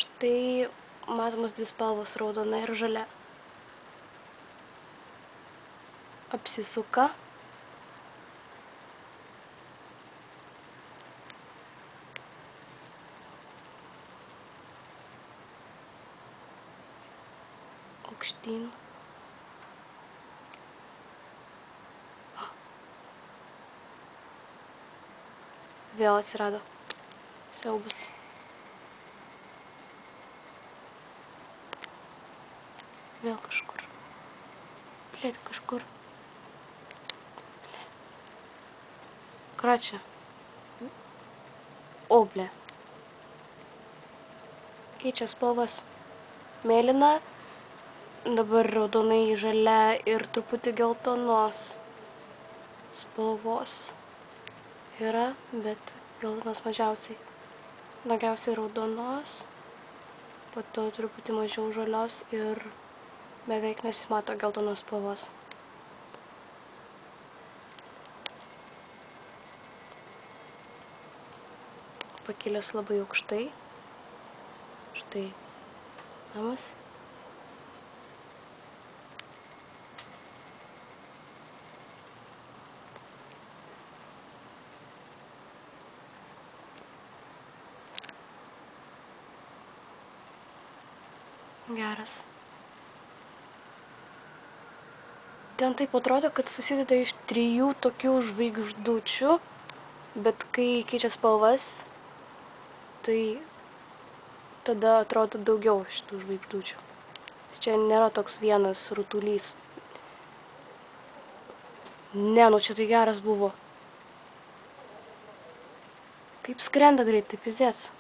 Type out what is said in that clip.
Štai matomos dvi spalvos, raudona ir žalia. Apsisuka. Aukštyn. Vėl atsirado. Siaubas. Vėl kažkur. Blėt, kažkur. Короче. O, blė. Keičia spalvas. Mėlyna, dabar raudonai, žalia ir truputį geltonos spalvos yra, bet geltonos mažiausiai. Daugiausiai raudonos, po to truputį mažiau žalios ir beveik nesimato geltonos spalvos. Pakilęs labai aukštai. Štai namas. Geras. Ten taip atrodo, kad susideda iš 3 tokių žvaigždučių, bet kai keičia spalvas, tai tada atrodo daugiau šitų žvaigždučių. Čia nėra toks vienas rutulys. Ne, nu čia tai geras buvo. Kaip skrenda greitai, pizdėts.